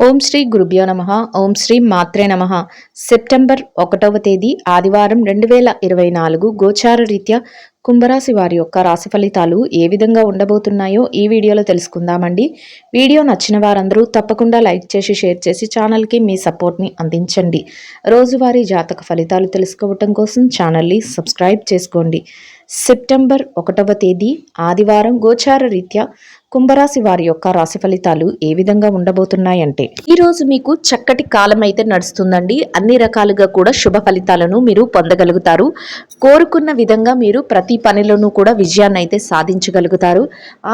ఓం శ్రీ గురుభ్యో నమః. ఓం శ్రీ మాత్రే నమః. సెప్టెంబర్ 1వ తేదీ ఆదివారం 2024 గోచార రీత్యా కుంభరాశి వారి యొక్క రాశి ఫలితాలు ఏ విధంగా ఉండబోతున్నాయో ఈ వీడియోలో తెలుసుకుందామండి. వీడియో నచ్చిన వారందరూ తప్పకుండా లైక్ చేసి షేర్ చేసి ఛానల్కి మీ సపోర్ట్ని అందించండి. రోజువారీ జాతక ఫలితాలు తెలుసుకోవటం కోసం ఛానల్ని సబ్స్క్రైబ్ చేసుకోండి. సెప్టెంబర్ 1వ తేదీ ఆదివారం గోచార రీత్యా కుంభరాశి వారి యొక్క రాశి ఫలితాలు ఏ విధంగా ఉండబోతున్నాయంటే, ఈరోజు మీకు చక్కటి కాలం అయితే నడుస్తుందండి. అన్ని రకాలుగా కూడా శుభ ఫలితాలను మీరు పొందగలుగుతారు. కోరుకున్న విధంగా మీరు ప్రతి పనిలోనూ కూడా విజయాన్ని అయితే సాధించగలుగుతారు.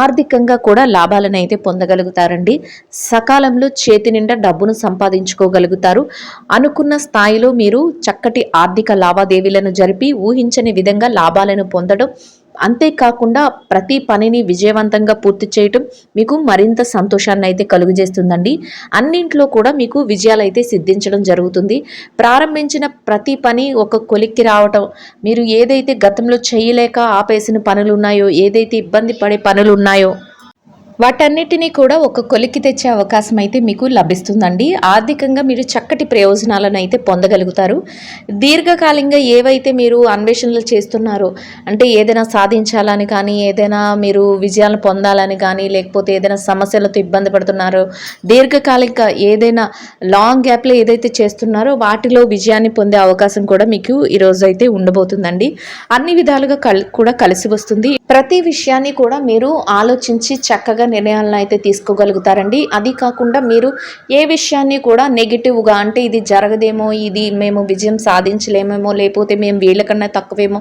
ఆర్థికంగా కూడా లాభాలను అయితే పొందగలుగుతారండి. సకాలంలో చేతి నిండా డబ్బును సంపాదించుకోగలుగుతారు. అనుకున్న స్థాయిలో మీరు చక్కటి ఆర్థిక లావాదేవీలను జరిపి ఊహించని విధంగా లాభాలను పొందడం, అంతేకాకుండా ప్రతి పనిని విజయవంతంగా పూర్తి చేయటం మీకు మరింత సంతోషాన్ని అయితే కలుగజేస్తుందండి. అన్నింట్లో కూడా మీకు విజయాలు అయితే సిద్ధించడం జరుగుతుంది. ప్రారంభించిన ప్రతి పని ఒక కొలిక్కి రావటం, మీరు ఏదైతే గతంలో చేయలేక ఆపేసిన పనులు ఉన్నాయో, ఏదైతే ఇబ్బంది పడే పనులు ఉన్నాయో వాటన్నిటినీ కూడా ఒక కొలిక్కి తెచ్చే అవకాశం అయితే మీకు లభిస్తుందండి. ఆర్థికంగా మీరు చక్కటి ప్రయోజనాలను అయితే పొందగలుగుతారు. దీర్ఘకాలికంగా ఏవైతే మీరు అన్వేషణలు చేస్తున్నారో, అంటే ఏదైనా సాధించాలని కానీ, ఏదైనా మీరు విజయాలను పొందాలని కానీ, లేకపోతే ఏదైనా సమస్యలతో ఇబ్బంది పడుతున్నారో, దీర్ఘకాలిక ఏదైనా లాంగ్ గ్యాప్లో ఏదైతే చేస్తున్నారో వాటిలో విజయాన్ని పొందే అవకాశం కూడా మీకు ఈరోజు అయితే ఉండబోతుందండి. అన్ని విధాలుగా కూడా కలిసి వస్తుంది. ప్రతి విషయాన్ని కూడా మీరు ఆలోచించి చక్కగా నిర్ణయాలను అయితే తీసుకోగలుగుతారండి. అది కాకుండా మీరు ఏ విషయాన్ని కూడా నెగిటివ్గా, అంటే ఇది జరగదేమో, ఇది మేము విజయం సాధించలేమేమో, లేకపోతే మేము వీళ్ళకన్నా తక్కువేమో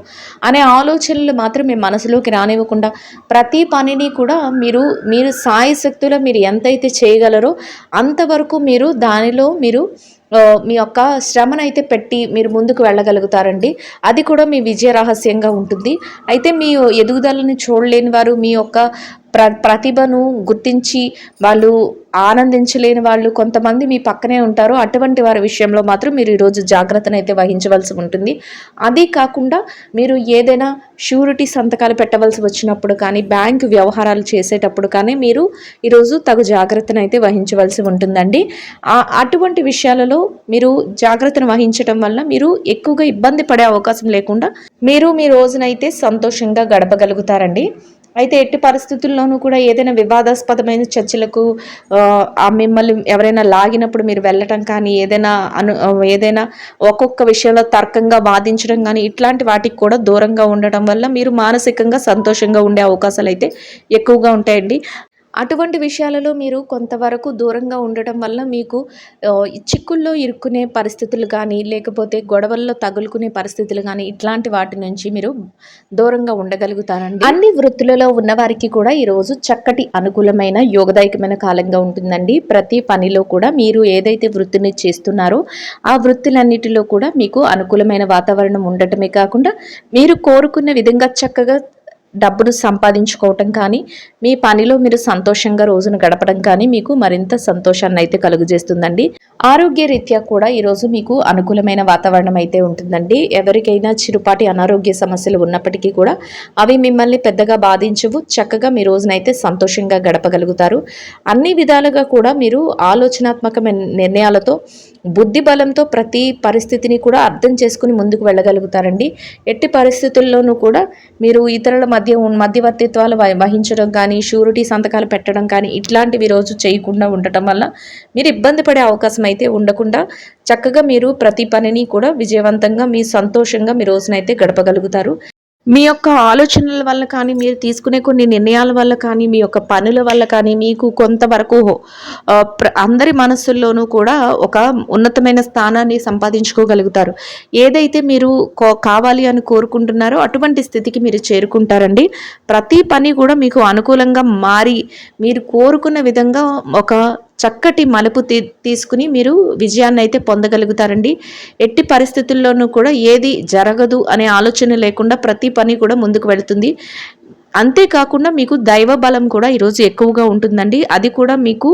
అనే ఆలోచనలు మాత్రం మీ మనసులోకి రానివ్వకుండా ప్రతి పనిని కూడా మీరు సాయశక్తులో మీరు ఎంతైతే చేయగలరో అంతవరకు మీరు దానిలో మీ యొక్క శ్రమనైతే పెట్టి మీరు ముందుకు వెళ్ళగలుగుతారండి. అది కూడా మీ విజయ రహస్యంగా ఉంటుంది. అయితే మీ ఎదుగుదలని చూడలేని వారు, మీ యొక్క ప్రతిభను గుర్తించి వాళ్ళు ఆనందించలేని వాళ్ళు కొంతమంది మీ పక్కనే ఉంటారు. అటువంటి వారి విషయంలో మాత్రం మీరు ఈరోజు జాగ్రత్తను అయితే వహించవలసి ఉంటుంది. అది కాకుండా మీరు ఏదైనా షూరిటీ సంతకాలు పెట్టవలసి వచ్చినప్పుడు కానీ, బ్యాంకు వ్యవహారాలు చేసేటప్పుడు కానీ మీరు ఈరోజు తగు జాగ్రత్తను అయితే వహించవలసి ఉంటుందండి. అటువంటి విషయాలలో మీరు జాగ్రత్తను వహించడం వల్ల మీరు ఎక్కువగా ఇబ్బంది పడే అవకాశం లేకుండా మీరు మీ రోజునైతే సంతోషంగా గడపగలుగుతారండి. అయితే ఎట్టి పరిస్థితుల్లోనూ కూడా ఏదైనా వివాదాస్పదమైన చర్చలకు మిమ్మల్ని ఎవరైనా లాగినప్పుడు మీరు వెళ్ళటం కానీ, ఏదైనా ఒక్కొక్క విషయంలో తర్కంగా వాదించడం కానీ, ఇట్లాంటి వాటికి కూడా దూరంగా ఉండటం వల్ల మీరు మానసికంగా సంతోషంగా ఉండే అవకాశాలు అయితే ఎక్కువగా ఉంటాయండి. అటువంటి విషయాలలో మీరు కొంతవరకు దూరంగా ఉండటం వల్ల మీకు చిక్కుల్లో ఇరుక్కునే పరిస్థితులు కానీ, లేకపోతే గొడవల్లో తగులుకునే పరిస్థితులు కానీ, ఇట్లాంటి వాటి నుంచి మీరు దూరంగా ఉండగలుగుతారండి. అన్ని వృత్తులలో ఉన్నవారికి కూడా ఈరోజు చక్కటి అనుకూలమైన యోగదాయకమైన కాలంగా ఉంటుందండి. ప్రతి పనిలో కూడా మీరు ఏదైతే వృత్తిని చేస్తున్నారో ఆ వృత్తులన్నిటిలో కూడా మీకు అనుకూలమైన వాతావరణం ఉండటమే కాకుండా, మీరు కోరుకున్న విధంగా చక్కగా డబ్బును సంపాదించుకోవటం కానీ, మీ పనిలో మీరు సంతోషంగా రోజును గడపడం కానీ మీకు మరింత సంతోషాన్ని అయితే కలుగజేస్తుందండి. ఆరోగ్య రీత్యా కూడా ఈరోజు మీకు అనుకూలమైన వాతావరణం అయితే ఉంటుందండి. ఎవరికైనా చిరుపాటి అనారోగ్య సమస్యలు ఉన్నప్పటికీ కూడా అవి మిమ్మల్ని పెద్దగా బాధించవు. చక్కగా మీ రోజునైతే సంతోషంగా గడపగలుగుతారు. అన్ని విధాలుగా కూడా మీరు ఆలోచనాత్మకమైన నిర్ణయాలతో, బుద్ధి బలంతో ప్రతి పరిస్థితిని కూడా అర్థం చేసుకుని ముందుకు వెళ్ళగలుగుతారండి. ఎట్టి పరిస్థితుల్లోనూ కూడా మీరు ఇతరుల మధ్యవర్తిత్వాలు వహించడం కానీ, షూరిటీ సంతకాలు పెట్టడం కానీ ఇట్లాంటివి రోజు చేయకుండా ఉండటం వల్ల మీరు ఇబ్బంది పడే అవకాశం అయితే ఉండకుండా చక్కగా మీరు ప్రతి పనిని కూడా విజయవంతంగా సంతోషంగా మీ రోజునైతే గడపగలుగుతారు. మీ యొక్క ఆలోచనల వల్ల కానీ, మీరు తీసుకునే కొన్ని నిర్ణయాల వల్ల కానీ, మీ యొక్క పనుల వల్ల కానీ మీకు కొంతవరకు అందరి మనస్సుల్లోనూ కూడా ఒక ఉన్నతమైన స్థానాన్ని సంపాదించుకోగలుగుతారు. ఏదైతే మీరు కావాలి అని కోరుకుంటున్నారో అటువంటి స్థితికి మీరు చేరుకుంటారండి. ప్రతి పని కూడా మీకు అనుకూలంగా మారి మీరు కోరుకున్న విధంగా ఒక చక్కటి మలుపు తీసుకుని మీరు విజయాన్ని అయితే పొందగలుగుతారండి. ఎట్టి పరిస్థితుల్లోనూ కూడా ఏది జరగదు అనే ఆలోచన లేకుండా ప్రతి పని కూడా ముందుకు వెళుతుంది. అంతేకాకుండా మీకు దైవ బలం కూడా ఈరోజు ఎక్కువగా ఉంటుందండి. అది కూడా మీకు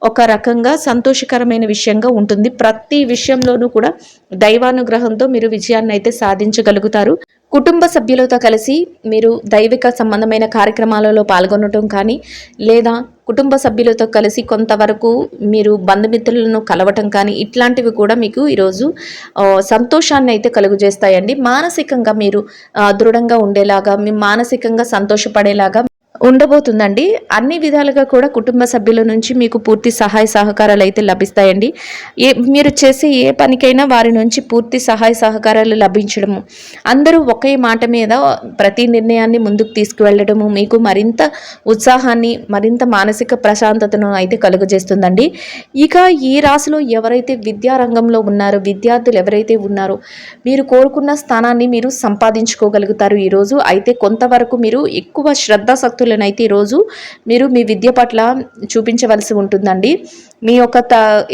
ఒక రకంగా సంతోషకరమైన విషయంగా ఉంటుంది. ప్రతి విషయంలోనూ కూడా దైవానుగ్రహంతో మీరు విజయాన్ని అయితే సాధించగలుగుతారు. కుటుంబ సభ్యులతో కలిసి మీరు దైవిక సంబంధమైన కార్యక్రమాలలో పాల్గొనటం కానీ, లేదా కుటుంబ సభ్యులతో కలిసి కొంతవరకు మీరు బంధుమిత్రులను కలవటం కానీ ఇట్లాంటివి కూడా మీకు ఈరోజు సంతోషాన్ని అయితే కలుగజేస్తాయండి. మానసికంగా మీరు దృఢంగా ఉండేలాగా, మీ మానసికంగా సంతోషపడేలాగా ఉండబోతుందండి. అన్ని విధాలుగా కూడా కుటుంబ సభ్యుల నుంచి మీకు పూర్తి సహాయ సహకారాలు అయితే లభిస్తాయండి. మీరు చేసే ఏ పనికైనా వారి నుంచి పూర్తి సహాయ సహకారాలు లభించడము, అందరూ ఒకే మాట మీద ప్రతి నిర్ణయాన్ని ముందుకు తీసుకువెళ్ళడము మీకు మరింత ఉత్సాహాన్ని, మరింత మానసిక ప్రశాంతతను అయితే కలుగజేస్తుందండి. ఇక ఈ రాశిలో ఎవరైతే విద్యారంగంలో ఉన్నారో, విద్యార్థులు ఎవరైతే ఉన్నారో మీరు కోరుకున్న స్థానాన్ని మీరు సంపాదించుకోగలుగుతారు ఈరోజు. అయితే కొంతవరకు మీరు ఎక్కువ శ్రద్ధాశక్తులు అయితే ఈరోజు మీరు మీ విద్య పట్ల చూపించవలసి ఉంటుందండి. మీ యొక్క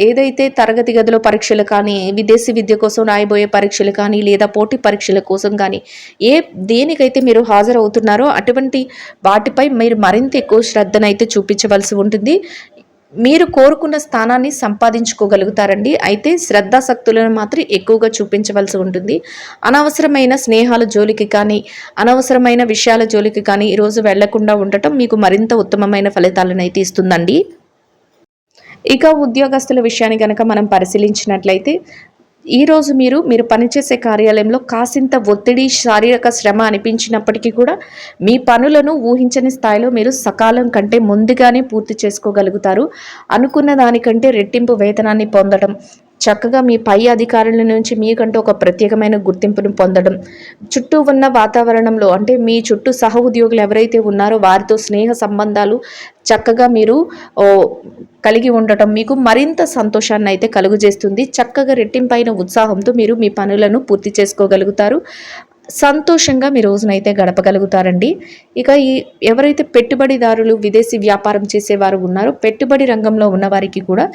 ఏదైతే తరగతి గదిలో పరీక్షలు కానీ, విదేశీ విద్య కోసం రాయబోయే పరీక్షలు కానీ, లేదా పోటీ పరీక్షల కోసం కానీ దేనికైతే మీరు హాజరవుతున్నారో అటువంటి వాటిపై మీరు మరింత ఎక్కువ శ్రద్ధనైతే చూపించవలసి ఉంటుంది. మీరు కోరుకున్న స్థానాన్ని సంపాదించుకోగలుగుతారండి. అయితే శ్రద్ధాశక్తులను మాత్రం ఎక్కువగా చూపించవలసి ఉంటుంది. అనవసరమైన స్నేహాల జోలికి కానీ, అనవసరమైన విషయాల జోలికి కానీ ఈరోజు వెళ్లకుండా ఉండటం మీకు మరింత ఉత్తమమైన ఫలితాలను అయితే ఇస్తుందండి. ఇక ఉద్యోగస్తుల విషయాన్ని కనుక మనం పరిశీలించినట్లయితే ఈరోజు మీరు పనిచేసే కార్యాలయంలో కాసింత ఒత్తిడి, శారీరక శ్రమ అనిపించినప్పటికీ కూడా మీ పనులను ఊహించని స్థాయిలో మీరు సకాలం కంటే ముందుగానే పూర్తి చేసుకోగలుగుతారు. అనుకున్న దానికంటే రెట్టింపు వేతనాన్ని పొందడం, చక్కగా మీ పై అధికారుల నుంచి మీకంటూ ఒక ప్రత్యేకమైన గుర్తింపును పొందడం, చుట్టూ ఉన్న వాతావరణంలో అంటే మీ చుట్టూ సహ ఉద్యోగులు ఎవరైతే ఉన్నారో వారితో స్నేహ సంబంధాలు చక్కగా మీరు కలిగి ఉండటం మీకు మరింత సంతోషాన్ని అయితే కలుగజేస్తుంది. చక్కగా రెట్టింపైన ఉత్సాహంతో మీరు మీ పనులను పూర్తి చేసుకోగలుగుతారు. సంతోషంగా మీ రోజునైతే గడపగలుగుతారండి. ఇక ఎవరైతే పెట్టుబడిదారులు, విదేశీ వ్యాపారం చేసేవారు ఉన్నారో పెట్టుబడి రంగంలో ఉన్నవారికి కూడా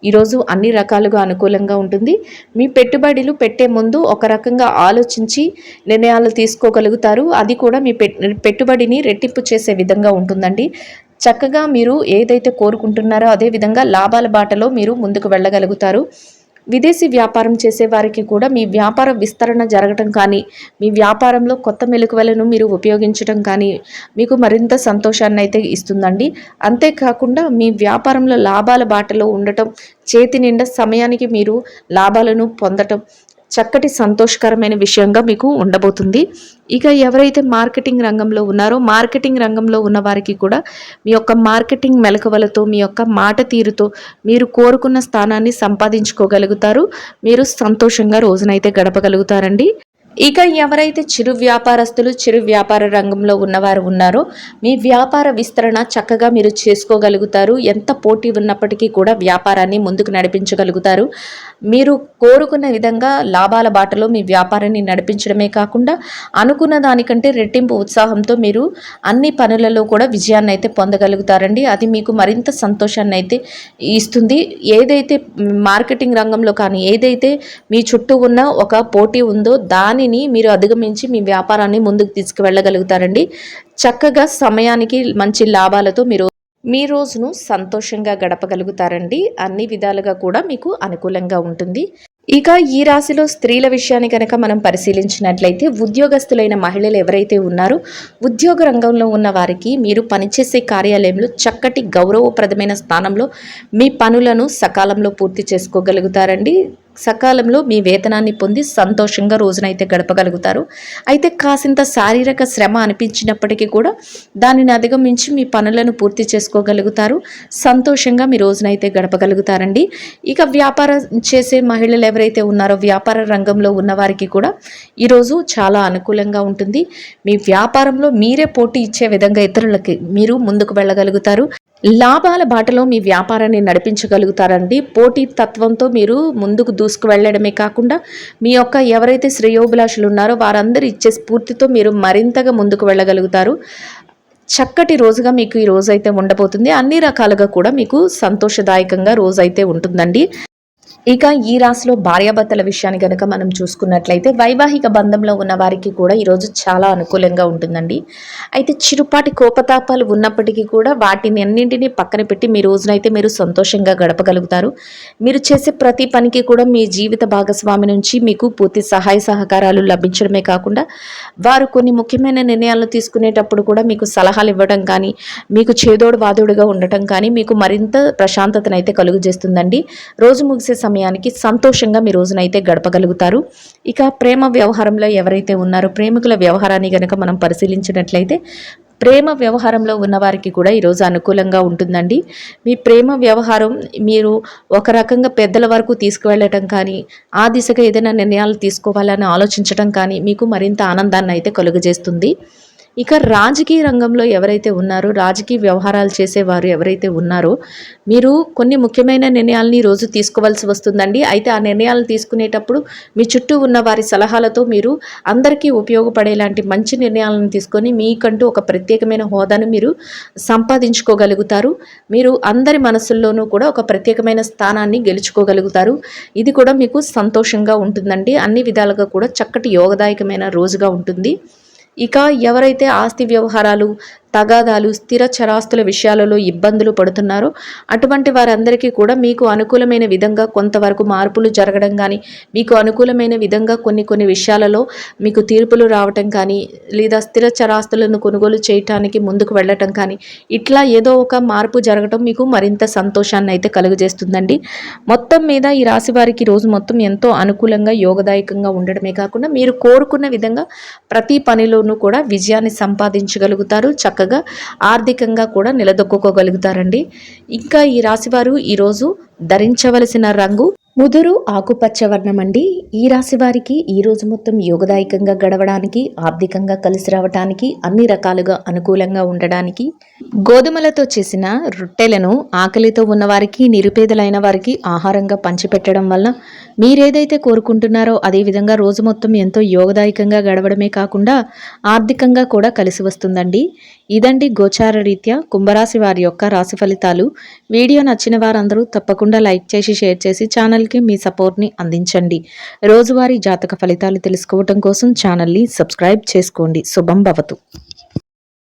ఈరోజు అన్ని రకాలుగా అనుకూలంగా ఉంటుంది. మీ పెట్టుబడులు పెట్టే ముందు ఒక రకంగా ఆలోచించి నిర్ణయాలు తీసుకోగలుగుతారు. అది కూడా మీ పెట్టుబడిని రెట్టింపు చేసే విధంగా ఉంటుందండి. చక్కగా మీరు ఏదైతే కోరుకుంటున్నారో అదే విధంగా లాభాల బాటలో మీరు ముందుకు వెళ్ళగలుగుతారు. విదేశీ వ్యాపారం చేసేవారికి కూడా మీ వ్యాపార విస్తరణ జరగటం కానీ, మీ వ్యాపారంలో కొత్త మెలకువలను మీరు ఉపయోగించడం కానీ మీకు మరింత సంతోషాన్ని అయితే ఇస్తుందండి. అంతేకాకుండా మీ వ్యాపారంలో లాభాల బాటలో ఉండటం, చేతి నిండా సమయానికి మీరు లాభాలను పొందటం చక్కటి సంతోషకరమైన విషయంగా మీకు ఉండబోతుంది. ఇక ఎవరైతే మార్కెటింగ్ రంగంలో ఉన్నారో మార్కెటింగ్ రంగంలో ఉన్న వారికి కూడా మీ యొక్క మార్కెటింగ్ మెలకువలతో, మీ యొక్క మాట తీరుతో మీరు కోరుకున్న స్థానాన్ని సంపాదించుకోగలుగుతారు. మీరు సంతోషంగా రోజునైతే గడపగలుగుతారండి. ఇక ఎవరైతే చిరు వ్యాపారస్తులు, చిరు వ్యాపార రంగంలో ఉన్నవారు ఉన్నారో మీ వ్యాపార విస్తరణ చక్కగా మీరు చేసుకోగలుగుతారు. ఎంత పోటీ ఉన్నప్పటికీ కూడా వ్యాపారాన్ని ముందుకు నడిపించగలుగుతారు. మీరు కోరుకున్న విధంగా లాభాల బాటలో మీ వ్యాపారాన్ని నడిపించడమే కాకుండా అనుకున్న దానికంటే రెట్టింపు ఉత్సాహంతో మీరు అన్ని పనులలో కూడా విజయాన్ని అయితే పొందగలుగుతారండి. అది మీకు మరింత సంతోషాన్ని అయితే ఇస్తుంది. ఏదైతే మార్కెటింగ్ రంగంలో కానీ ఏదైతే మీ చుట్టూ ఉన్న ఒక పోటీ ఉందో దానిని మీరు అధిగమించి మీ వ్యాపారాన్ని ముందుకు తీసుకువెళ్ళగలుగుతారండి. చక్కగా సమయానికి మంచి లాభాలతో మీ రోజును సంతోషంగా గడపగలుగుతారండి. అన్ని విధాలుగా కూడా మీకు అనుకూలంగా ఉంటుంది. ఇక ఈ రాశిలో స్త్రీల విషయాన్ని కనుక మనం పరిశీలించినట్లయితే ఉద్యోగస్తులైన మహిళలు ఎవరైతే ఉన్నారో ఉద్యోగ రంగంలో ఉన్న వారికి మీరు పనిచేసే కార్యాలయంలో చక్కటి గౌరవప్రదమైన స్థానంలో మీ పనులను సకాలంలో పూర్తి చేసుకోగలుగుతారండి. సకాలంలో మీ వేతనాన్ని పొంది సంతోషంగా రోజునైతే గడపగలుగుతారు. అయితే కాసింత శారీరక శ్రమ అనిపించినప్పటికీ కూడా దానిని అధిగమించి మీ పనులను పూర్తి చేసుకోగలుగుతారు. సంతోషంగా మీ రోజునైతే గడపగలుగుతారండి. ఇక వ్యాపారం చేసే మహిళలు ఎవరైతే ఉన్నారో వ్యాపార రంగంలో ఉన్నవారికి కూడా ఈరోజు చాలా అనుకూలంగా ఉంటుంది. మీ వ్యాపారంలో మీరే పోటీ ఇచ్చే విధంగా ఇతరులకి మీరు ముందుకు వెళ్ళగలుగుతారు. లాభాల బాటలో మీ వ్యాపారాన్ని నడిపించగలుగుతారండి. పోటీ తత్వంతో మీరు ముందుకు దూసుకు వెళ్ళడమే కాకుండా మీ యొక్క ఎవరైతే శ్రేయోభిలాషులు ఉన్నారో వారందరూ ఇచ్చే స్ఫూర్తితో మీరు మరింతగా ముందుకు వెళ్ళగలుగుతారు. చక్కటి రోజుగా మీకు ఈ రోజైతే ఉండబోతుంది. అన్ని రకాలుగా కూడా మీకు సంతోషదాయకంగా రోజైతే ఉంటుందండి. ఇక ఈ రాశిలో భార్యాభర్తల విషయాన్ని కనుక మనం చూసుకున్నట్లయితే వైవాహిక బంధంలో ఉన్న వారికి కూడా ఈరోజు చాలా అనుకూలంగా ఉంటుందండి. అయితే చిరుపాటి కోపతాపాలు ఉన్నప్పటికీ కూడా వాటిని అన్నింటినీ పక్కన పెట్టి మీ రోజునైతే మీరు సంతోషంగా గడపగలుగుతారు. మీరు చేసే ప్రతి పనికి కూడా మీ జీవిత భాగస్వామి నుంచి మీకు పూర్తి సహాయ సహకారాలు లభించడమే కాకుండా వారు కొన్ని ముఖ్యమైన నిర్ణయాలు తీసుకునేటప్పుడు కూడా మీకు సలహాలు ఇవ్వడం కానీ, మీకు చేదోడు వాదోడుగా ఉండటం కానీ మీకు మరింత ప్రశాంతతనైతే కలుగజేస్తుందండి. రోజు ముగిసే సమయానికి సంతోషంగా మీ రోజునైతే గడపగలుగుతారు. ఇక ప్రేమ వ్యవహారంలో ఎవరైతే ఉన్నారో ప్రేమికుల వ్యవహారాన్ని గనక మనం పరిశీలించినట్లయితే ప్రేమ వ్యవహారంలో ఉన్నవారికి కూడా ఈరోజు అనుకూలంగా ఉంటుందండి. మీ ప్రేమ వ్యవహారం మీరు ఒక రకంగా పెద్దల వరకు తీసుకువెళ్ళటం కానీ, ఆ దిశగా ఏదైనా నిర్ణయాలు తీసుకోవాలని ఆలోచించడం కానీ మీకు మరింత ఆనందాన్ని అయితే కలుగజేస్తుంది. ఇక రాజకీయ రంగంలో ఎవరైతే ఉన్నారో, రాజకీయ వ్యవహారాలు చేసేవారు ఎవరైతే ఉన్నారో, మీరు కొన్ని ముఖ్యమైన నిర్ణయాలని రోజు తీసుకోవాల్సి వస్తుందండి. అయితే ఆ నిర్ణయాలు తీసుకునేటప్పుడు మీ చుట్టూ ఉన్న వారి సలహాలతో మీరు అందరికీ ఉపయోగపడేలాంటి మంచి నిర్ణయాలను తీసుకొని మీకంటూ ఒక ప్రత్యేకమైన హోదాను మీరు సంపాదించుకోగలుగుతారు. మీరు అందరి మనసుల్లోనూ కూడా ఒక ప్రత్యేకమైన స్థానాన్ని గెలుచుకోగలుగుతారు. ఇది కూడా మీకు సంతోషంగా ఉంటుందండి. అన్ని విధాలుగా కూడా చక్కటి యోగదాయకమైన రోజుగా ఉంటుంది. ఇక ఎవరైతే ఆస్తి వ్యవహారాలు, తగాదాలు, స్థిర చరాస్తుల విషయాలలో ఇబ్బందులు పడుతున్నారో అటువంటి వారందరికీ కూడా మీకు అనుకూలమైన విధంగా కొంతవరకు మార్పులు జరగడం కానీ, మీకు అనుకూలమైన విధంగా కొన్ని విషయాలలో మీకు తీర్పులు రావటం కానీ, లేదా స్థిర చరాస్తులను కొనుగోలు చేయటానికి ముందుకు వెళ్ళటం కానీ, ఇట్లా ఏదో ఒక మార్పు జరగటం మీకు మరింత సంతోషాన్ని అయితే కలుగజేస్తుందండి. మొత్తం మీద ఈ రాశి వారికి రోజు మొత్తం ఎంతో అనుకూలంగా యోగదాయకంగా ఉండడమే కాకుండా మీరు కోరుకున్న విధంగా ప్రతి పనిలోనూ కూడా విజయాన్ని సంపాదించగలుగుతారు. చక్కగా ఆర్థికంగా కూడా నిలదొక్కుకోగలుగుతారండి. ఇంకా ఈ రాశివారు ఈరోజు ధరించవలసిన రంగు ముదురు ఆకుపచ్చ వర్ణం అండి. ఈ రాశి వారికి ఈ రోజు మొత్తం యోగదాయకంగా గడవడానికి, ఆర్థికంగా కలిసి రావడానికి, అన్ని రకాలుగా అనుకూలంగా ఉండడానికి గోధుమలతో చేసిన రొట్టెలను ఆకలితో ఉన్నవారికి, నిరుపేదలైన వారికి ఆహారంగా పంచిపెట్టడం వల్ల మీరేదైతే కోరుకుంటున్నారో అదేవిధంగా రోజు మొత్తం ఎంతో యోగదాయకంగా గడవడమే కాకుండా ఆర్థికంగా కూడా కలిసి వస్తుందండి. ఇదండి గోచార రీత్యా కుంభరాశి వారి యొక్క రాశి ఫలితాలు. వీడియో నచ్చిన వారందరూ తప్పకుండా లైక్ చేసి షేర్ చేసి ఛానల్కి మీ సపోర్ట్ని అందించండి. రోజువారీ జాతక ఫలితాలు తెలుసుకోవటం కోసం ఛానల్ని సబ్స్క్రైబ్ చేసుకోండి. శుభం భవతు.